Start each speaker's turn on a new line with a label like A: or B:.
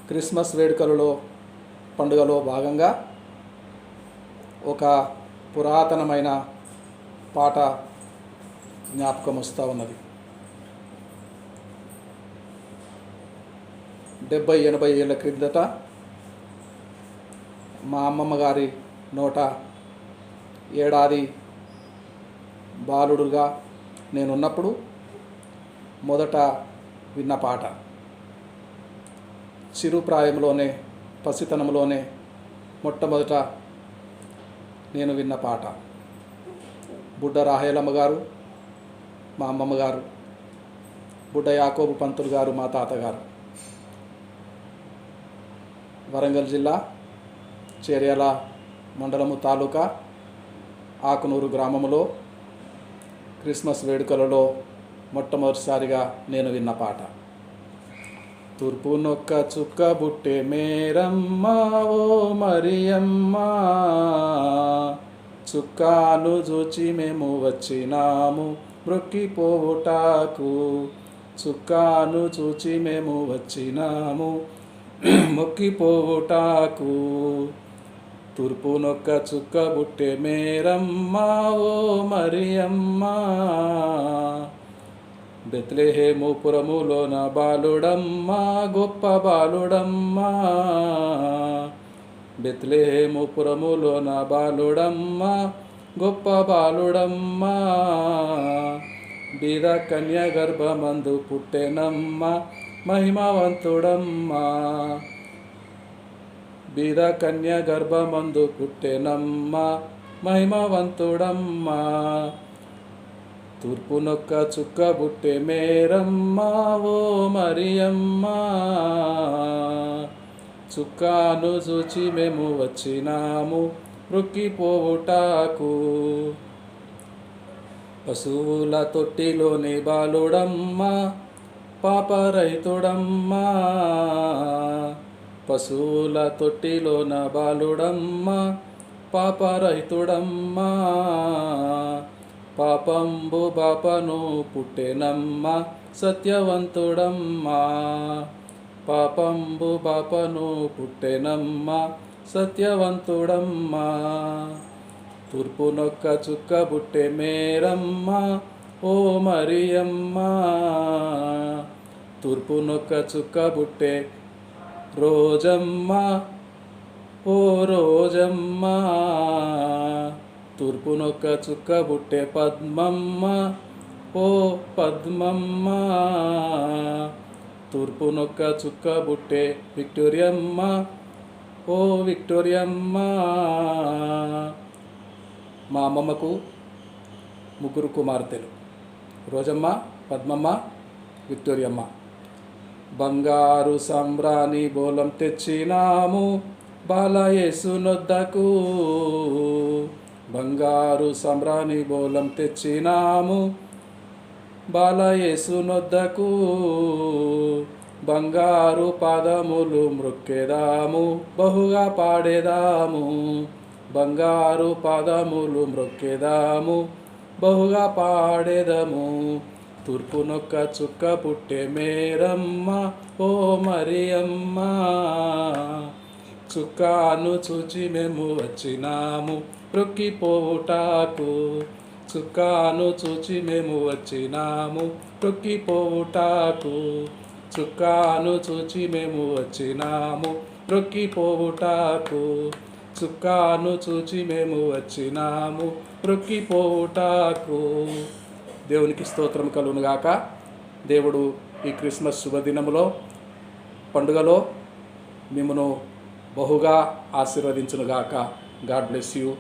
A: Christmas వేడుకలలో పండుగలో భాగంగా ఒక పురాతనమైన పాట జ్ఞాపకం వస్తూ ఉన్నది. 70-80 ఏళ్ళ క్రిందట మా అమ్మమ్మ గారి నోట ఏడాది బాలుడుగా నేనున్నప్పుడు మొదట విన్న పాట. చిరుప్రాయంలోనే, పసితనంలోనే మొట్టమొదట నేను విన్న పాట. బుడ్డ రాహేలమ్మ గారు మా అమ్మమ్మ గారు, బుడ్డ యాకోబు పంతులు గారు మా తాతగారు. వరంగల్ జిల్లా చేర్యాల మండలము తాలూకా ఆకునూరు గ్రామంలో క్రిస్మస్ వేడుకలలో మొట్టమొదటిసారిగా నేను విన్న పాట. తూర్పు నొక్క చుక్క బుట్టె మేరమ్మ ఓ మరియమ్మ, చుక్కాను చూచి మేము వచ్చినాము మొక్కిపోవుటాకు, చుక్కాను చూచి మేము వచ్చినాము మొక్కిపోవుటాకు. తూర్పు నొక్క చుక్క బుట్టె మేరమ్మ ఓ మరియమ్మ, బెత్లెహేము పురములోన బాలుడమ్మ గొప్ప బాలుడమ్మ, బెత్లెహేము పురములోన బాలుడమ్మ గొప్ప బాలుడమ్మ, బీద కన్య గర్భమందు పుట్టెనమ్మ మహిమవంతుడమ్మ, బీద కన్య గర్భమందు పుట్టెనమ్మ మహిమవంతుడమ్మ. తూర్పు నొక్క చుక్క బుట్టె మేరమ్మ ఓ మరియమ్మ, చుక్కాను చూచి మేము వచ్చినాము మొక్కిపోవుటాకు. పశువుల తొట్టిలోని బాలుడమ్మ పాపరహితుడమ్మ, పశువుల తొట్టిలోన బాలుడమ్మ పాపరహితుడమ్మ, పాపంబు బాపను పుట్టెనమ్మ సత్యవంతుడమ్మ, పాపంబు బాపను పుట్టెనమ్మ సత్యవంతుడమ్మ. తూర్పు నొక్క చుక్క బుట్టె మేరమ్మ ఓ మరియమ్మ, తూర్పు నొక్క చుక్క బుట్టె రోజమ్మ ఓ రోజమ్మ, తూర్పు నొక్క చుక్క బుట్టె పద్మమ్మ ఓ పద్మమ్మ, తూర్పు నొక్క చుక్క బుట్టె విక్టోరియమ్మ ఓ విక్టోరియమ్మ. మా అమ్మమ్మకు 3 కుమార్తెలు, రోజమ్మ, పద్మమ్మ, విక్టోరియమ్మ. బంగారు సంబ్రాణి బోలం తెచ్చినాము బాలయేసు నొద్దకు, బంగారు సంబ్రాణి బోలం తెచ్చినాము బాలయేసు నొద్దకు, బంగారు పాదములు మ్రొక్కెదాము బహుగా పాడేదాము, బంగారు పాదములు మ్రొక్కెదాము బహుగా పాడేదము. తూర్పు నొక్క చుక్క పుట్టె మేరమ్మ ఓ మరియమ్మ, చుక్కాను చూచి మేము వచ్చినాము మొక్కిపోవుటాకు, చుక్కాను చూచి మేము వచ్చినాము మొక్కిపోవుటాకు, చుక్కాను చూచి మేము వచ్చినాము మొక్కిపోవుటాకు, చుక్కాను చూచి మేము వచ్చినాము మొక్కిపోవుటాకు. దేవునికి స్తోత్రం కలుగునుగాక. దేవుడు ఈ క్రిస్మస్ శుభదినములో పండుగలో మిమ్మను బహుగా ఆశీర్వదించునుగాక. God bless you.